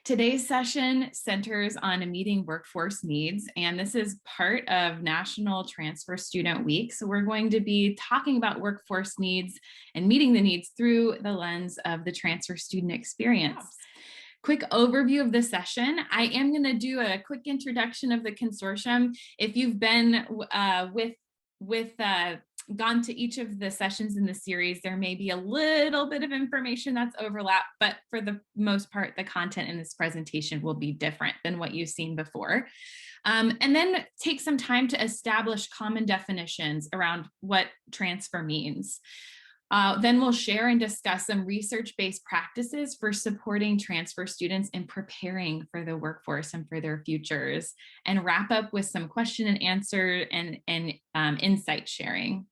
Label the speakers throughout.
Speaker 1: Today's session centers on meeting workforce needs, and this is part of National Transfer Student Week. So we're going to be talking about workforce needs and meeting the needs through the lens of the transfer student experience. Quick overview of the session. I am going to do a quick introduction of the consortium. If you've been gone to each of the sessions in the series, there may be a little bit of information that's overlap, but for the most part, the content in this presentation will be different than what you've seen before. And then take some time to establish common definitions around what transfer means. Then we'll share and discuss some research-based practices for supporting transfer students in preparing for the workforce and for their futures, and wrap up with some question and answer and insight sharing.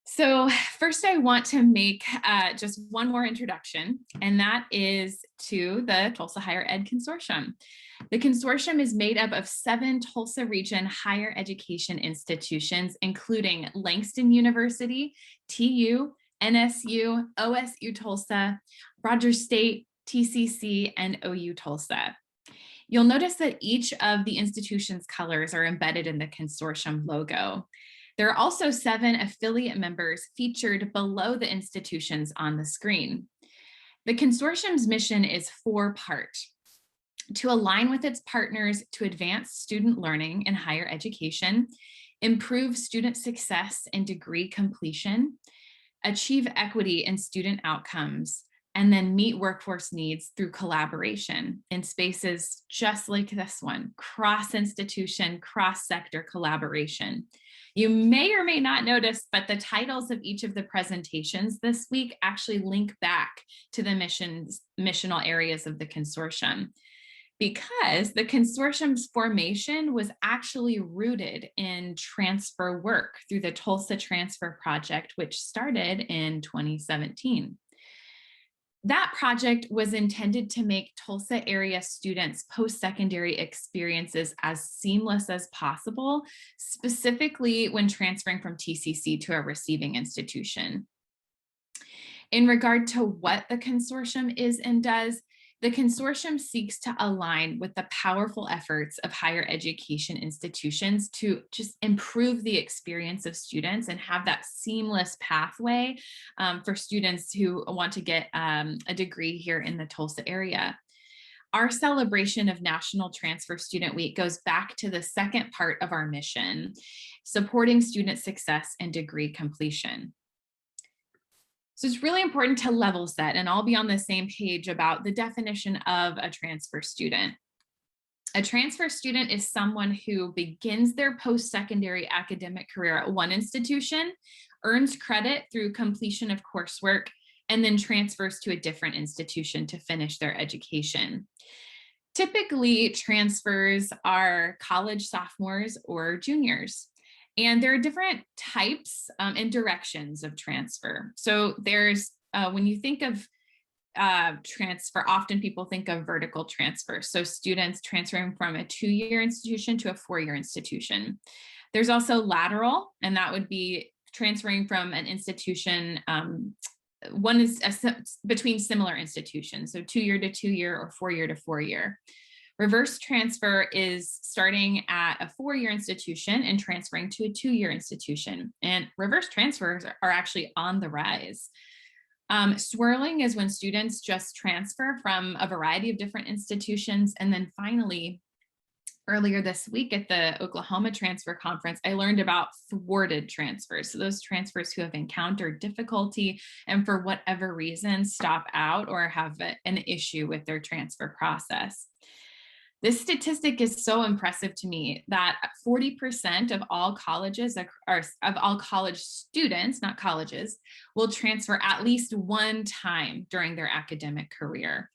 Speaker 1: So first, I want to make just one more introduction, and that is to the Tulsa Higher Ed Consortium. The consortium is made up of 7 Tulsa region higher education institutions, including Langston University, TU, NSU, OSU Tulsa, Rogers State, TCC, and OU Tulsa. You'll notice that each of the institution's colors are embedded in the consortium logo. There are also 7 affiliate members featured below the institutions on the screen. The consortium's mission is 4-part: to align with its partners to advance student learning in higher education, improve student success and degree completion, achieve equity in student outcomes, and then meet workforce needs through collaboration in spaces just like this one: cross-institution, cross-sector collaboration. You may or may not notice, but the titles of each of the presentations this week actually link back to the missional areas of the consortium, because the consortium's formation was actually rooted in transfer work through the Tulsa Transfer Project, which started in 2017. That project was intended to make Tulsa area students' post-secondary experiences as seamless as possible, specifically when transferring from TCC to a receiving institution. In regard to what the consortium is and does, the consortium seeks to align with the powerful efforts of higher education institutions to just improve the experience of students and have that seamless pathway for students who want to get a degree here in the Tulsa area. Our celebration of National Transfer Student Week goes back to the second part of our mission: supporting student success and degree completion. So it's really important to level set and all be on the same page about the definition of a transfer student. A transfer student is someone who begins their post-secondary academic career at one institution, earns credit through completion of coursework, and then transfers to a different institution to finish their education. Typically, transfers are college sophomores or juniors. And there are different types and directions of transfer. So there's, when you think of transfer, often people think of vertical transfer. So students transferring from a 2-year institution to a 4-year institution. There's also lateral, and that would be transferring from an institution. One is between similar institutions, so 2-year to 2-year or 4-year to 4-year. Reverse transfer is starting at a 4-year institution and transferring to a 2-year institution. And reverse transfers are actually on the rise. Swirling is when students just transfer from a variety of different institutions. And then finally, earlier this week at the Oklahoma Transfer Conference, I learned about thwarted transfers. So those transfers who have encountered difficulty and for whatever reason stop out or have an issue with their transfer process. This statistic is so impressive to me that 40% of all colleges, or of all college students, not colleges, will transfer at least one time during their academic career.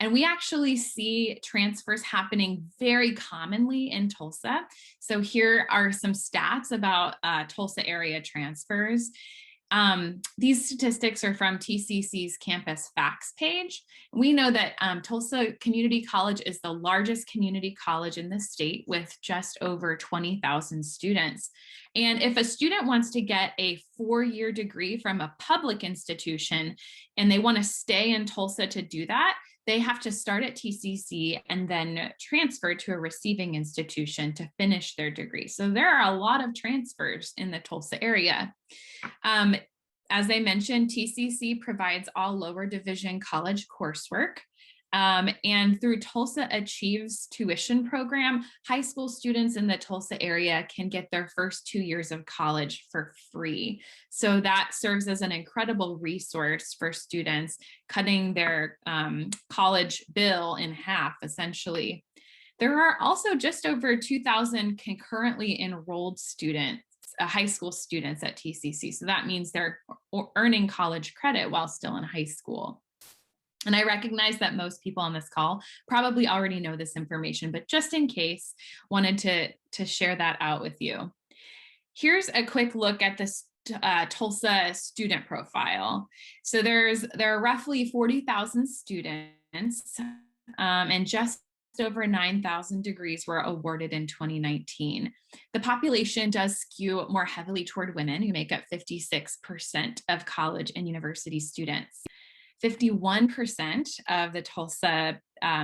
Speaker 1: And we actually see transfers happening very commonly in Tulsa. So here are some stats about Tulsa area transfers. These statistics are from TCC's campus facts page. We know that Tulsa Community College is the largest community college in the state with just over 20,000 students. And if a student wants to get a 4-year degree from a public institution and they want to stay in Tulsa to do that, they have to start at TCC and then transfer to a receiving institution to finish their degree. So there are a lot of transfers in the Tulsa area. As I mentioned, TCC provides all lower division college coursework. And through Tulsa Achieves tuition program, high school students in the Tulsa area can get their first 2 years of college for free. So that serves as an incredible resource for students, cutting their college bill in half, essentially. There are also just over 2,000 concurrently enrolled students, high school students at TCC. So that means they're earning college credit while still in high school. And I recognize that most people on this call probably already know this information, but just in case, wanted to share that out with you. Here's a quick look at this Tulsa student profile. So there are roughly 40,000 students, and just over 9,000 degrees were awarded in 2019. The population does skew more heavily toward women, who make up 56% of college and university students. 51% of the Tulsa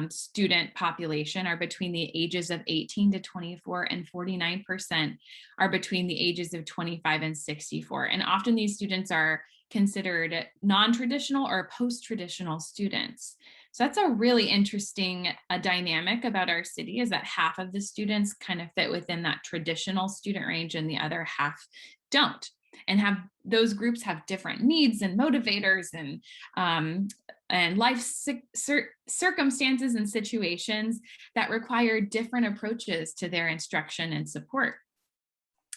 Speaker 1: student population are between the ages of 18 to 24, and 49% are between the ages of 25 and 64. And often these students are considered non-traditional or post-traditional students. So that's a really interesting dynamic about our city, is that half of the students kind of fit within that traditional student range and the other half don't. And those groups have different needs and motivators and life circumstances and situations that require different approaches to their instruction and support.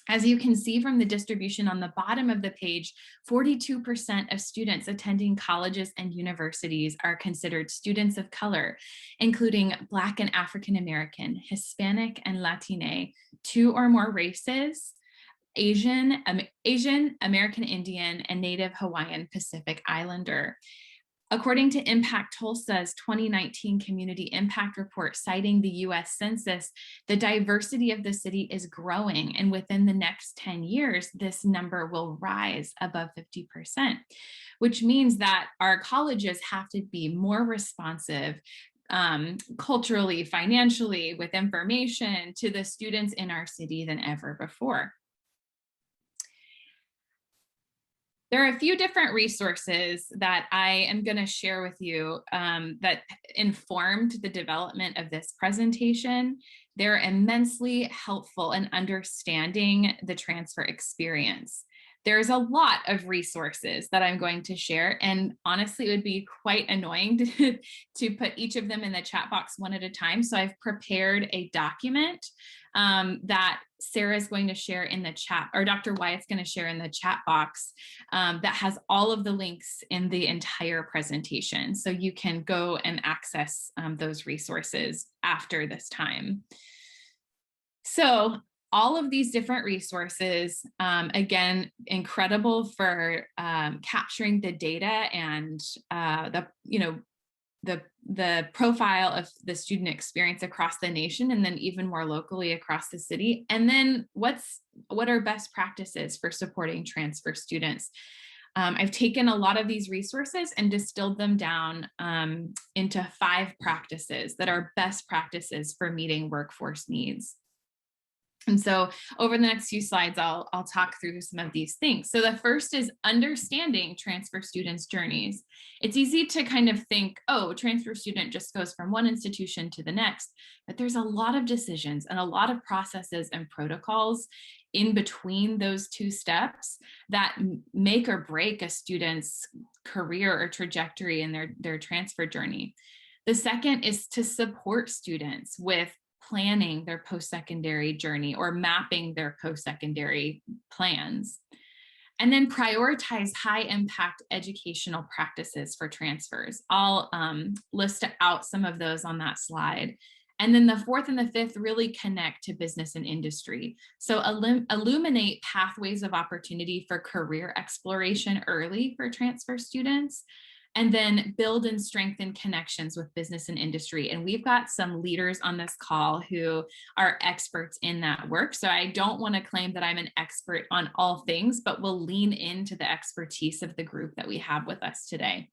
Speaker 1: As you can see from the distribution on the bottom of the page, 42% of students attending colleges and universities are considered students of color, including Black and African American, Hispanic and Latine, 2 or more races, Asian, American Indian, and Native Hawaiian Pacific Islander. According to Impact Tulsa's 2019 Community Impact Report, citing the US Census, the diversity of the city is growing, and within the next 10 years, this number will rise above 50%, which means that our colleges have to be more responsive culturally, financially, with information to the students in our city than ever before. There are a few different resources that I am going to share with you that informed the development of this presentation. They're immensely helpful in understanding the transfer experience. There's a lot of resources that I'm going to share, and honestly, it would be quite annoying to put each of them in the chat box one at a time. So I've prepared a document that Sarah is going to share in the chat, or Dr. Wyatt's going to share in the chat box, that has all of the links in the entire presentation. So you can go and access those resources after this time. So all of these different resources, again, incredible for capturing the data and the profile of the student experience across the nation, and then even more locally across the city. And then what are best practices for supporting transfer students? I've taken a lot of these resources and distilled them down into 5 practices that are best practices for meeting workforce needs. And so over the next few slides, I'll talk through some of these things. So the first is understanding transfer students' journeys. It's easy to kind of think, oh, transfer student just goes from one institution to the next, but there's a lot of decisions and a lot of processes and protocols in between those 2 steps that make or break a student's career or trajectory in their transfer journey. The second is to support students with planning their post-secondary journey or mapping their post-secondary plans. And then prioritize high impact educational practices for transfers. I'll list out some of those on that slide. And then the fourth and the fifth really connect to business and industry. So illuminate pathways of opportunity for career exploration early for transfer students, and then build and strengthen connections with business and industry. And we've got some leaders on this call who are experts in that work. So I don't want to claim that I'm an expert on all things, but we'll lean into the expertise of the group that we have with us today.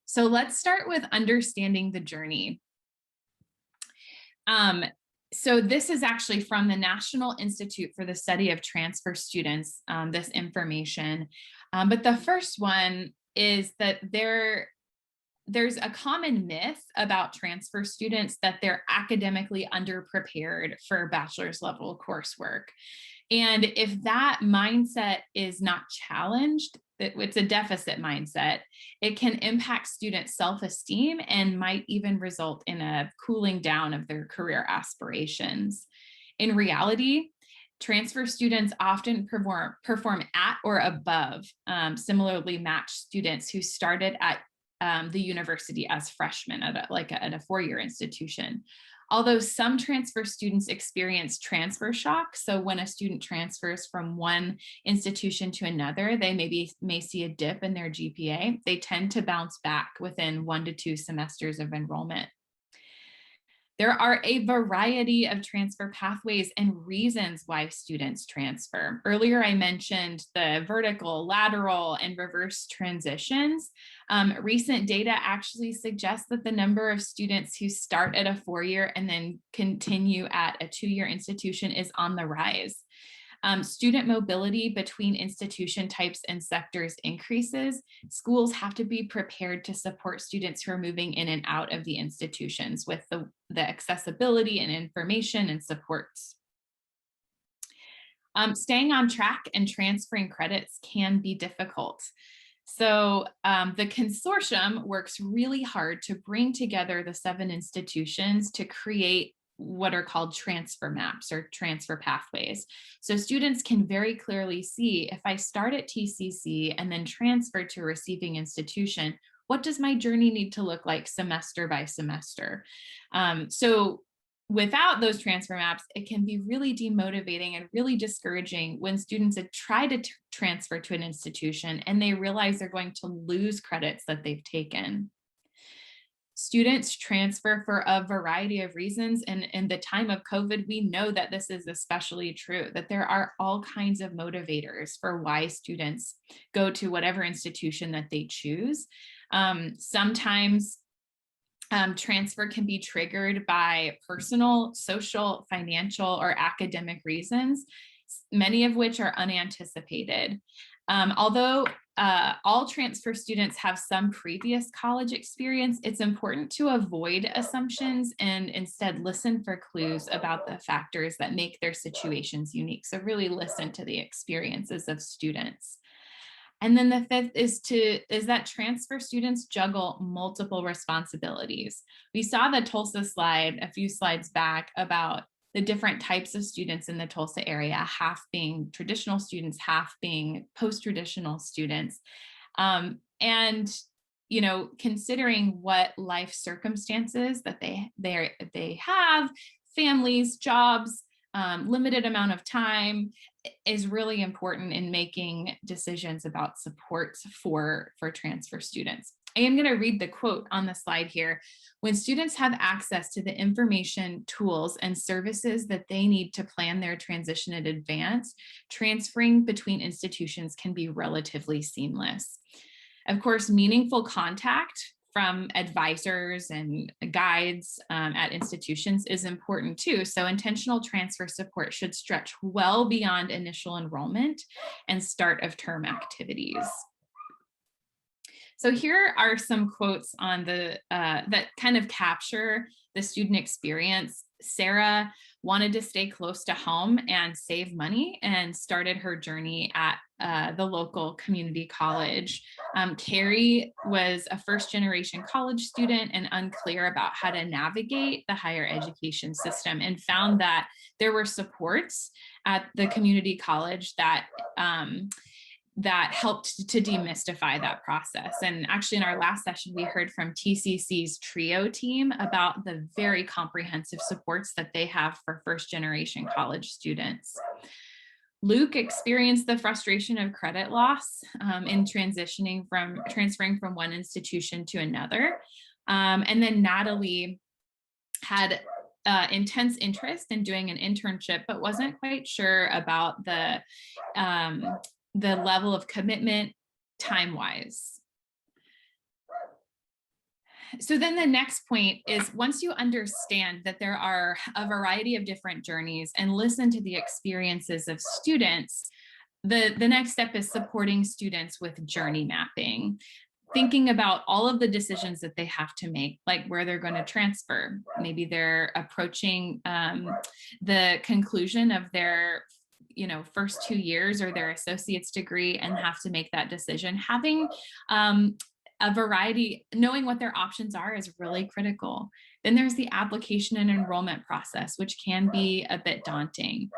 Speaker 1: So let's start with understanding the journey. So this is actually from the National Institute for the Study of Transfer Students, this information. But the first one is that there's a common myth about transfer students that they're academically underprepared for bachelor's level coursework. And if that mindset is not challenged, it's a deficit mindset, it can impact students' self-esteem and might even result in a cooling down of their career aspirations. In reality, transfer students often perform at or above similarly matched students who started at the university as freshmen at a four-year institution. Although some transfer students experience transfer shock, so when a student transfers from one institution to another, they may see a dip in their GPA. They tend to bounce back within 1 to 2 semesters of enrollment. There are a variety of transfer pathways and reasons why students transfer. Earlier, I mentioned the vertical, lateral, and reverse transitions. Recent data actually suggests that the number of students who start at a 4-year and then continue at a 2-year institution is on the rise. Student mobility between institution types and sectors increases. Schools have to be prepared to support students who are moving in and out of the institutions with the accessibility and information and supports. Staying on track and transferring credits can be difficult. So the consortium works really hard to bring together the 7 institutions to create what are called transfer maps or transfer pathways. So students can very clearly see, if I start at TCC and then transfer to a receiving institution, what does my journey need to look like semester by semester? So without those transfer maps, it can be really demotivating and really discouraging when students try to transfer to an institution and they realize they're going to lose credits that they've taken. Students transfer for a variety of reasons, and in the time of COVID, we know that this is especially true, that there are all kinds of motivators for why students go to whatever institution that they choose. Sometimes transfer can be triggered by personal, social, financial, or academic reasons, many of which are unanticipated. Although all transfer students have some previous college experience, it's important to avoid assumptions and instead listen for clues about the factors that make their situations unique. So really listen to the experiences of students. And then the fifth is that transfer students juggle multiple responsibilities. We saw the Tulsa slide a few slides back about the different types of students in the Tulsa area, half being traditional students, half being post-traditional students. And you know, considering what life circumstances that they have, families, jobs, limited amount of time, is really important in making decisions about supports for transfer students. I am going to read the quote on the slide here. When students have access to the information, tools, and services that they need to plan their transition in advance, transferring between institutions can be relatively seamless. Of course, meaningful contact from advisors and guides at institutions is important too. So intentional transfer support should stretch well beyond initial enrollment and start of term activities. So here are some quotes on that kind of capture the student experience. Sarah wanted to stay close to home and save money and started her journey at the local community college. Carrie was a first-generation college student and unclear about how to navigate the higher education system, and found that there were supports at the community college that that helped to demystify that process. And actually in our last session, we heard from TCC's TRIO team about the very comprehensive supports that they have for first generation college students. Luke experienced the frustration of credit loss in transferring from one institution to another. And then Natalie had intense interest in doing an internship, but wasn't quite sure about the level of commitment time-wise. So then the next point is, once you understand that there are a variety of different journeys and listen to the experiences of students, the next step is supporting students with journey mapping, thinking about all of the decisions that they have to make, like where they're going to transfer. Maybe they're approaching the conclusion of their first 2 years or their associate's degree and have to make that decision. Having a variety, knowing what their options are is really critical. Then there's the application and enrollment process, which can be a bit daunting.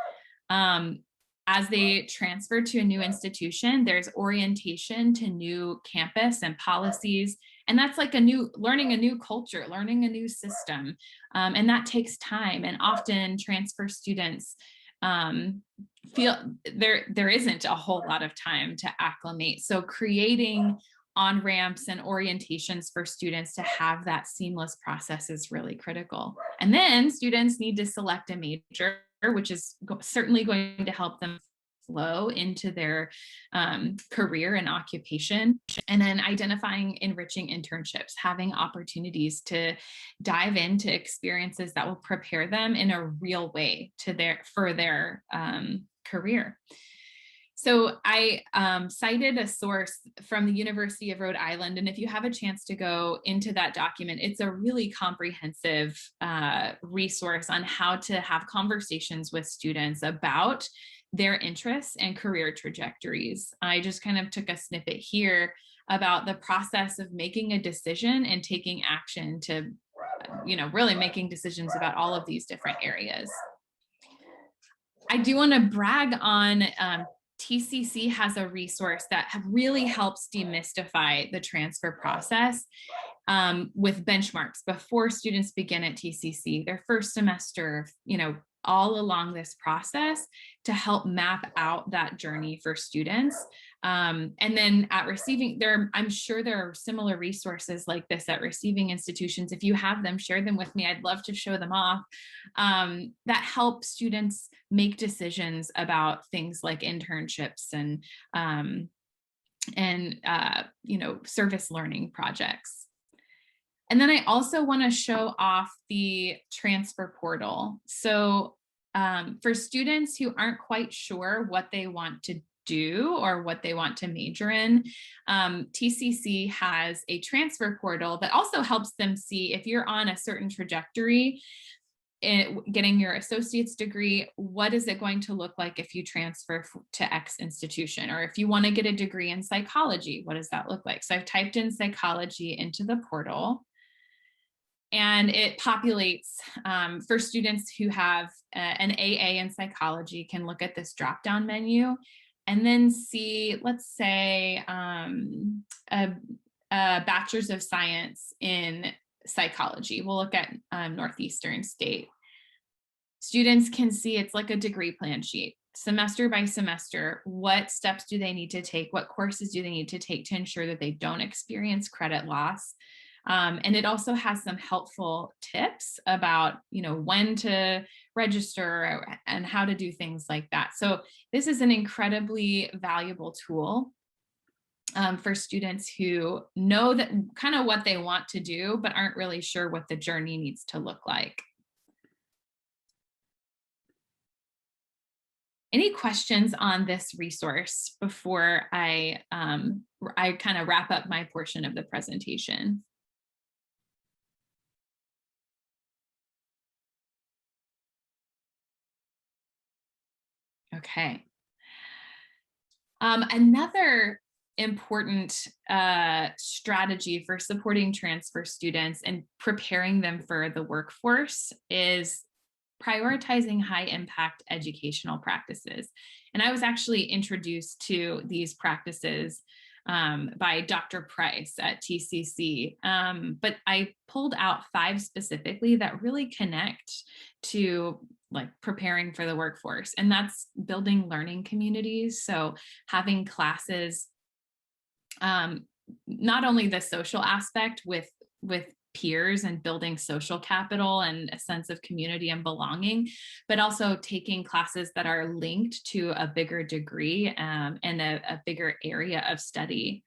Speaker 1: As they transfer to a new institution, there's orientation to new campus and policies. And that's like learning a new culture, learning a new system. And that takes time. And often transfer students feel there isn't a whole lot of time to acclimate. So creating on-ramps and orientations for students to have that seamless process is really critical. And then students need to select a major, which is certainly going to help them flow into their career and occupation. And then identifying enriching internships, having opportunities to dive into experiences that will prepare them in a real way for their career. So I cited a source from the University of Rhode Island, and if you have a chance to go into that document, it's a really comprehensive resource on how to have conversations with students about their interests and career trajectories. I just kind of took a snippet here about the process of making a decision and taking action to, really making decisions about all of these different areas. I do want to brag on TCC has a resource that really helps demystify the transfer process with benchmarks before students begin at TCC, their first semester, all along this process to help map out that journey for students. And then at receiving, I'm sure there are similar resources like this at receiving institutions. If you have them, share them with me. I'd love to show them off. That help students make decisions about things like internships and service learning projects. And then I also want to show off the transfer portal. So for students who aren't quite sure what they want to do or what they want to major in, TCC has a transfer portal that also helps them see if you're on a certain trajectory getting your associate's degree, what is it going to look like if you transfer to X institution? Or if you want to get a degree in psychology, what does that look like? So I've typed in psychology into the portal, and it populates for students who have an AA in psychology can look at this drop-down menu and then see, let's say, a bachelor's of science in psychology. We'll look at Northeastern State. Students can see it's like a degree plan sheet. Semester by semester, what steps do they need to take? What courses do they need to take to ensure that they don't experience credit loss? And it also has some helpful tips about, when to register and how to do things like that. So this is an incredibly valuable tool for students who know that kind of what they want to do, but aren't really sure what the journey needs to look like. Any questions on this resource before I kind of wrap up my portion of the presentation? Okay. Another important strategy for supporting transfer students and preparing them for the workforce is prioritizing high impact educational practices. And I was actually introduced to these practices by Dr. Price at TCC. But I pulled out 5 specifically that really connect to like preparing for the workforce. And that's building learning communities. So having classes, not only the social aspect with peers and building social capital and a sense of community and belonging, but also taking classes that are linked to a bigger degree and a bigger area of study.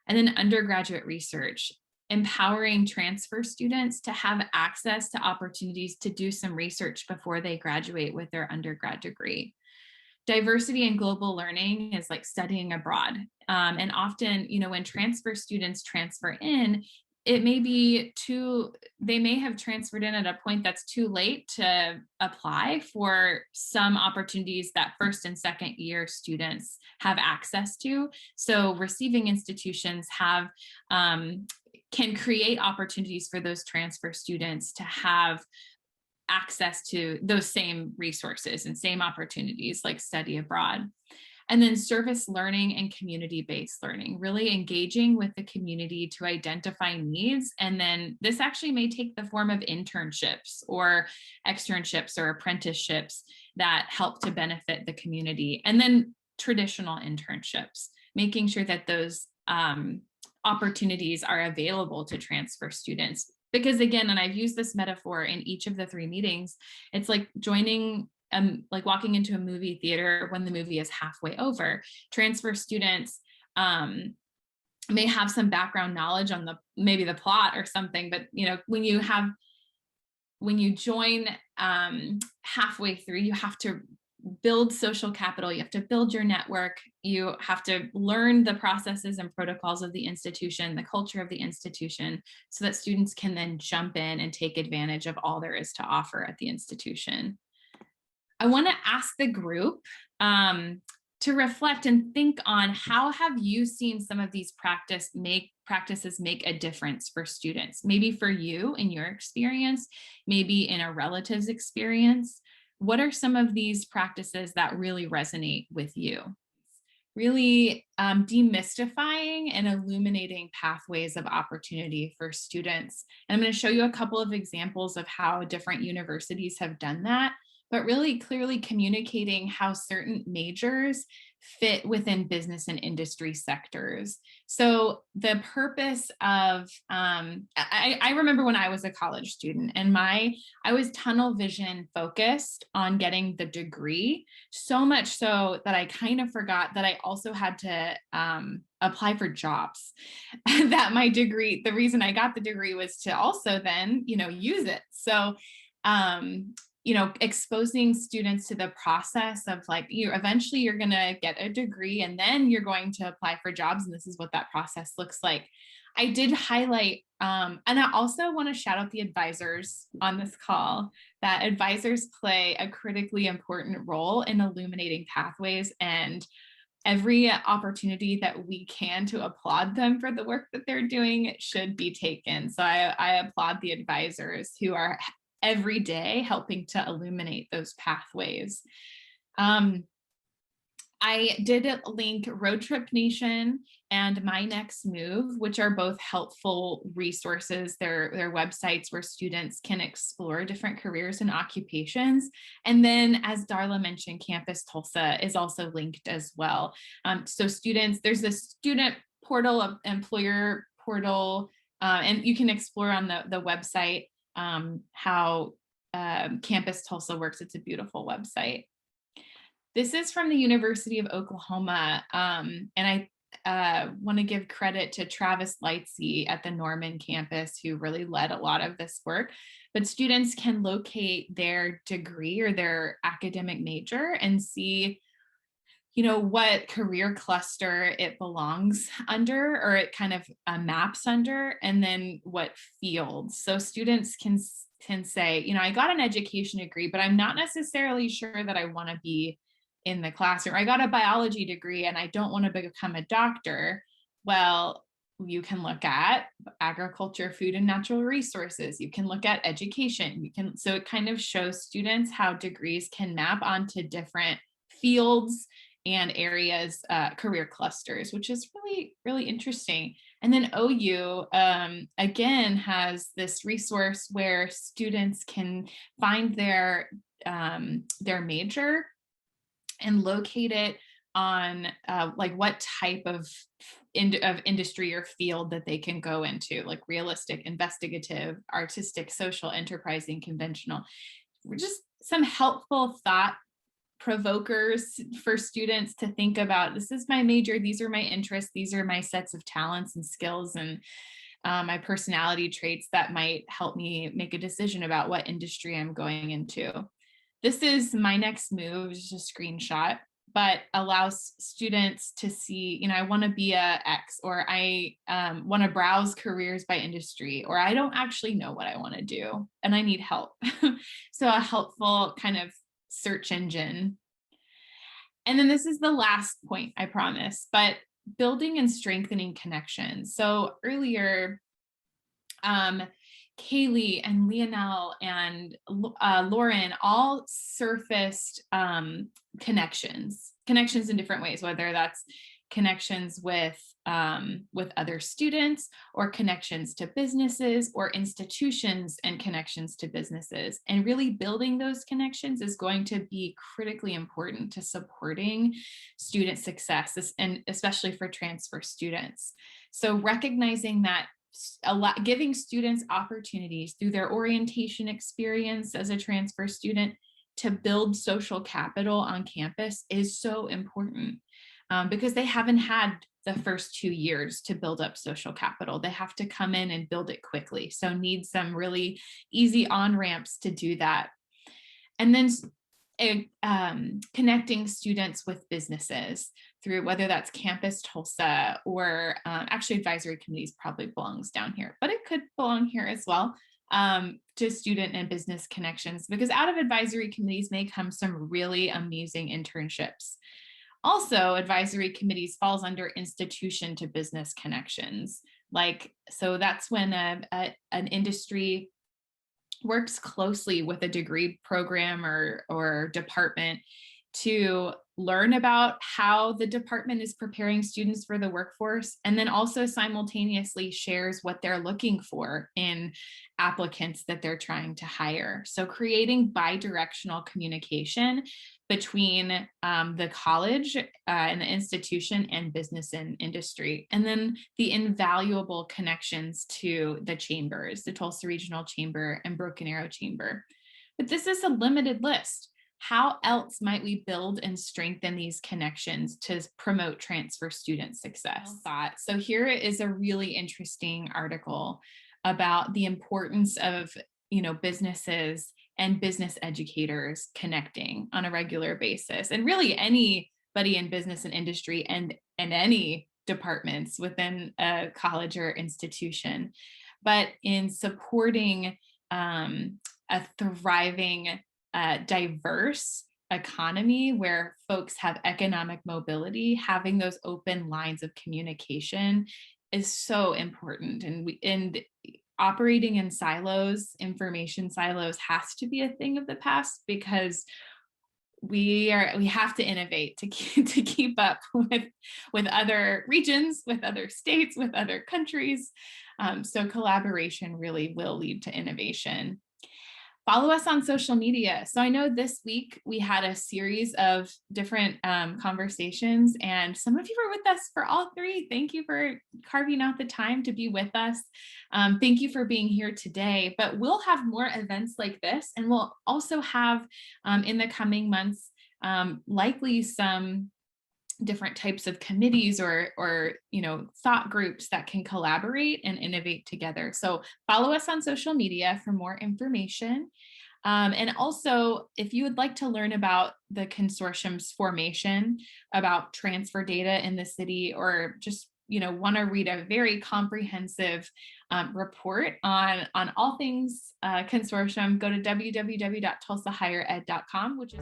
Speaker 1: And then undergraduate research, empowering transfer students to have access to opportunities to do some research before they graduate with their undergrad degree. Diversity and global learning is like studying abroad. And often, when transfer students transfer in, it may be they may have transferred in at a point that's too late to apply for some opportunities that first and second year students have access to. So receiving institutions can create opportunities for those transfer students to have access to those same resources and same opportunities like study abroad. And then service learning and community-based learning, really engaging with the community to identify needs. And then this actually may take the form of internships or externships or apprenticeships that help to benefit the community. And then traditional internships, making sure that those opportunities are available to transfer students. Because again, and I've used this metaphor in each of the 3 meetings, it's like joining like walking into a movie theater when the movie is halfway over. Transfer students may have some background knowledge on maybe the plot or something, but when you join halfway through, you have to build social capital, you have to build your network, you have to learn the processes and protocols of the institution, the culture of the institution, so that students can then jump in and take advantage of all there is to offer at the institution. I want to ask the group to reflect and think on how have you seen some of these practices make a difference for students? Maybe for you in your experience, maybe in a relative's experience. What are some of these practices that really resonate with you? Really demystifying and illuminating pathways of opportunity for students. And I'm going to show you a couple of examples of how different universities have done that, but really clearly communicating how certain majors fit within business and industry sectors. So the purpose of, I remember when I was a college student and I was tunnel vision focused on getting the degree, so much so that I kind of forgot that I also had to apply for jobs. That my degree, the reason I got the degree was to also then, use it. So exposing students to the process of like, eventually you're going to get a degree and then you're going to apply for jobs. And this is what that process looks like. I did highlight, and I also want to shout out the advisors on this call, that advisors play a critically important role in illuminating pathways, and every opportunity that we can to applaud them for the work that they're doing should be taken. So I applaud the advisors who are every day helping to illuminate those pathways. I did link Road Trip Nation and My Next Move, which are both helpful resources. They're websites where students can explore different careers and occupations. And then, as Darla mentioned, Campus Tulsa is also linked as well. So students, there's a student portal, of employer portal, and you can explore on the website how Campus Tulsa works. It's a beautiful website. This is from the University of Oklahoma, and I want to give credit to Travis Lightsey at the Norman campus, who really led a lot of this work. But students can locate their degree or their academic major and see, what career cluster it belongs under, or it kind of maps under, and then what fields. So students can say, I got an education degree, but I'm not necessarily sure that I want to be in the classroom. I got a biology degree and I don't want to become a doctor. Well, you can look at agriculture, food and natural resources. You can look at education. So it kind of shows students how degrees can map onto different fields and areas, career clusters, which is really, really interesting. And then OU, again, has this resource where students can find their major and locate it on like what type of industry or field that they can go into, like realistic, investigative, artistic, social, enterprising, conventional. Just some helpful thought provokers for students to think about, this is my major, these are my interests, these are my sets of talents and skills and my personality traits that might help me make a decision about what industry I'm going into. This is my next move, just a screenshot, but allows students to see, I want to be a X, or I want to browse careers by industry, or I don't actually know what I want to do and I need help. So a helpful kind of search engine. And then this is the last point, I promise, but building and strengthening connections. So earlier, Kaylee and Leonel and Lauren all surfaced connections in different ways, whether that's connections with other students, or connections to businesses or institutions and connections to businesses. And really building those connections is going to be critically important to supporting student success, and especially for transfer students. So recognizing that giving students opportunities through their orientation experience as a transfer student to build social capital on campus is so important, because they haven't had the first 2 years to build up social capital. They have to come in and build it quickly. So need some really easy on-ramps to do that. And then connecting students with businesses through, whether that's Campus Tulsa, or actually advisory committees probably belongs down here, but it could belong here as well, to student and business connections, because out of advisory committees may come some really amazing internships. Also, advisory committees falls under institution to business connections. So that's when an industry works closely with a degree program or department to learn about how the department is preparing students for the workforce, and then also simultaneously shares what they're looking for in applicants that they're trying to hire. So creating bi-directional communication between the college and the institution and business and industry, and then the invaluable connections to the chambers, the Tulsa Regional Chamber and Broken Arrow Chamber. But this is a limited list. How else might we build and strengthen these connections to promote transfer student success? So here is a really interesting article about the importance of, businesses and business educators connecting on a regular basis, and really anybody in business and industry and any departments within a college or institution, but in supporting a thriving, diverse economy where folks have economic mobility, having those open lines of communication is so important. And operating in silos, information silos, has to be a thing of the past, because we have to innovate to keep up with other regions, with other states, with other countries. So collaboration really will lead to innovation. Follow us on social media. So I know this week we had a series of different conversations, and some of you were with us for all three. Thank you for carving out the time to be with us. Thank you for being here today, but we'll have more events like this, and we'll also have in the coming months likely some different types of committees or thought groups that can collaborate and innovate together. So follow us on social media for more information. And also, if you would like to learn about the consortium's formation, about transfer data in the city, or just want to read a very comprehensive report on all things consortium, go to www.tulsahighered.com, which is